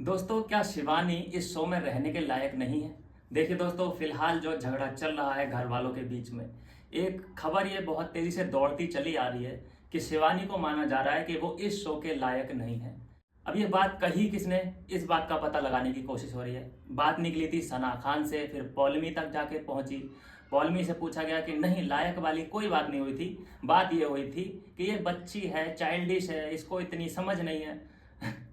दोस्तों, क्या शिवानी इस शो में रहने के लायक नहीं है? देखिए दोस्तों, फिलहाल जो झगड़ा चल रहा है घर वालों के बीच में, एक खबर ये बहुत तेजी से दौड़ती चली आ रही है कि शिवानी को माना जा रहा है कि वो इस शो के लायक नहीं है। अब ये बात कही किसने, इस बात का पता लगाने की कोशिश हो रही है। बात निकली थी सना खान से, फिर पौलमी तक जाके पहुंची। पौलमी से पूछा गया कि नहीं, लायक वाली कोई बात नहीं हुई थी। बात ये हुई थी कि ये बच्ची है, चाइल्डिश है, इसको इतनी समझ नहीं है।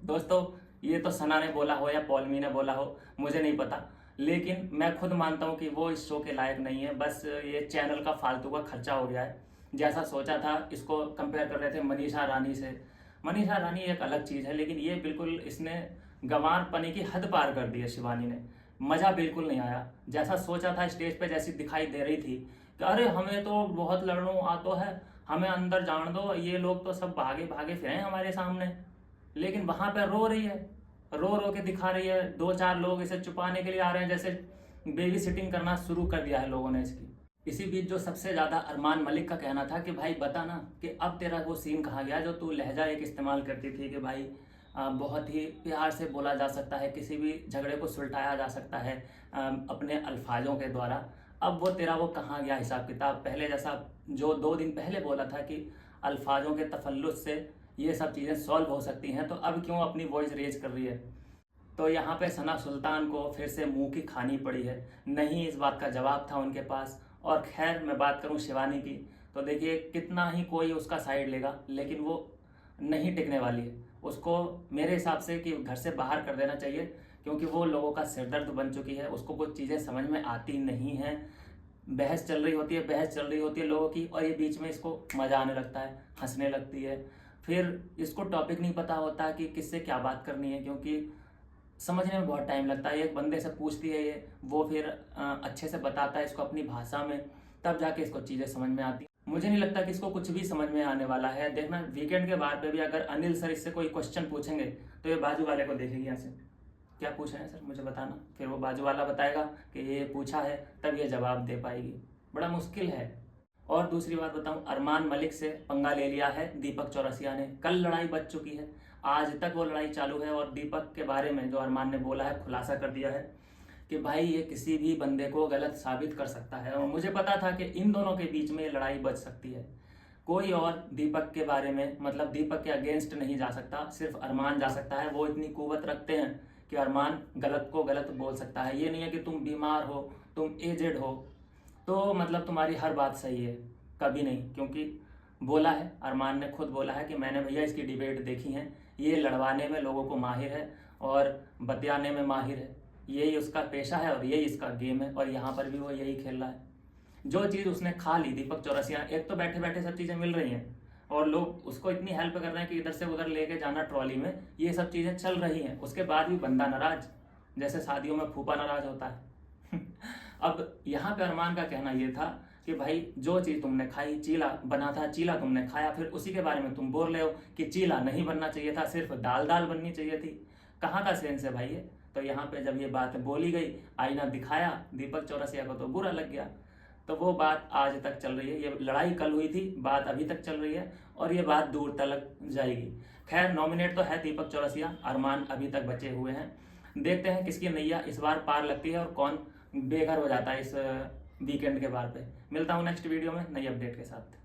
दोस्तों, ये तो सना ने बोला हो या पौलमी ने बोला हो, मुझे नहीं पता, लेकिन मैं खुद मानता हूँ कि वो इस शो के लायक नहीं है। बस ये चैनल का फालतू का खर्चा हो गया है। जैसा सोचा था, इसको कंपेयर कर रहे थे मनीषा रानी से। मनीषा रानी एक अलग चीज़ है, लेकिन ये बिल्कुल इसने गंवार पने की हद पार कर दी है शिवानी ने। मज़ा बिल्कुल नहीं आया। जैसा सोचा था स्टेज पे, जैसी दिखाई दे रही थी कि अरे हमें तो बहुत लड़नों आतो है, हमें अंदर जान दो, ये लोग तो सब भागे भागे फिरे हैं हमारे सामने। लेकिन वहां पर रो रही है, रो रो के दिखा रही है। दो चार लोग इसे छुपाने के लिए आ रहे हैं, जैसे बेबी सिटिंग करना शुरू कर दिया है लोगों ने इसकी। इसी बीच जो सबसे ज्यादा अरमान मलिक का कहना था कि भाई बता ना कि अब तेरा वो सीन कहाँ गया जो तू लहजा एक इस्तेमाल करती थी कि भाई बहुत ही प्यार से बोला जा सकता है, किसी भी झगड़े को सुलटाया जा सकता है अपने अल्फाजों के द्वारा। अब वो तेरा वो कहाँ गया हिसाब किताब? पहले जैसा जो 2 दिन पहले बोला था कि अल्फाजों के तफल्लुस से ये सब चीज़ें सॉल्व हो सकती हैं, तो अब क्यों अपनी वॉइस रेज कर रही है? तो यहाँ पे सना सुल्तान को फिर से मुंह की खानी पड़ी है। नहीं, इस बात का जवाब था उनके पास। और खैर, मैं बात करूँ शिवानी की, तो देखिए कितना ही कोई उसका साइड लेगा, लेकिन वो नहीं टिकने वाली है। उसको मेरे हिसाब से कि घर से बाहर कर देना चाहिए, क्योंकि वो लोगों का सिरदर्द बन चुकी है। उसको कुछ चीज़ें समझ में आती नहीं हैं। बहस चल रही होती है, बहस चल रही होती है लोगों की, और ये बीच में इसको मज़ा आने लगता है, हंसने लगती है। फिर इसको टॉपिक नहीं पता होता कि किससे क्या बात करनी है, क्योंकि समझने में बहुत टाइम लगता है। एक बंदे से पूछती है ये, वो फिर अच्छे से बताता है इसको अपनी भाषा में, तब जाके इसको चीज़ें समझ में आती। मुझे नहीं लगता कि इसको कुछ भी समझ में आने वाला है। देखना, वीकेंड के बाद पे भी अगर अनिल सर इससे कोई क्वेश्चन पूछेंगे तो ये बाजू वाले को देखेगी यहाँ से, क्या पूछ रहे हैं सर मुझे बताना। फिर वो बाजू वाला बताएगा कि ये पूछा है, तब ये जवाब दे पाएगी। बड़ा मुश्किल है। और दूसरी बात बताऊं, अरमान मलिक से पंगा ले लिया है दीपक चौरसिया ने। कल लड़ाई बच चुकी है, आज तक वो लड़ाई चालू है। और दीपक के बारे में जो अरमान ने बोला है, खुलासा कर दिया है कि भाई ये किसी भी बंदे को गलत साबित कर सकता है। और मुझे पता था कि इन दोनों के बीच में ये लड़ाई बच सकती है। कोई और दीपक के बारे में, मतलब दीपक के अगेंस्ट नहीं जा सकता, सिर्फ अरमान जा सकता है। वो इतनी कुव्वत रखते हैं कि अरमान गलत को गलत बोल सकता है। ये नहीं है कि तुम बीमार हो, तुम एजेड हो, तो मतलब तुम्हारी हर बात सही है, कभी नहीं। क्योंकि बोला है, अरमान ने खुद बोला है कि मैंने भैया इसकी डिबेट देखी है, ये लड़वाने में लोगों को माहिर है और बतियाने में माहिर है। यही उसका पेशा है और यही इसका गेम है, और यहाँ पर भी वो यही खेल रहा है। जो चीज़ उसने खा ली दीपक चौरसिया, एक तो बैठे बैठे सब चीज़ें मिल रही हैं और लोग उसको इतनी हेल्प कर रहे हैं कि इधर से उधर लेके जाना ट्रॉली में, ये सब चीज़ें चल रही हैं। उसके बाद भी बंदा नाराज, जैसे शादियों में फूफा नाराज होता है। अब यहाँ पे अरमान का कहना यह था कि भाई जो चीज़ तुमने खाई, चीला बना था, चीला तुमने खाया, फिर उसी के बारे में तुम बोल रहे हो कि चीला नहीं बनना चाहिए था, सिर्फ दाल दाल बननी चाहिए थी। कहाँ का सेंस है भाई ये? तो यहाँ पे जब ये बात बोली गई, आईना दिखाया, दीपक चौरसिया को तो बुरा लग गया। तो वो बात आज तक चल रही है। ये लड़ाई कल हुई थी, बात अभी तक चल रही है, और ये बात दूर तक जाएगी। खैर, नॉमिनेट तो है दीपक चौरसिया, अरमान अभी तक बचे हुए हैं। देखते हैं किसकी नैया इस बार पार लगती है और कौन बेघर हो जाता है इस वीकेंड के बाद पे। मिलता हूँ नेक्स्ट वीडियो में नई अपडेट के साथ।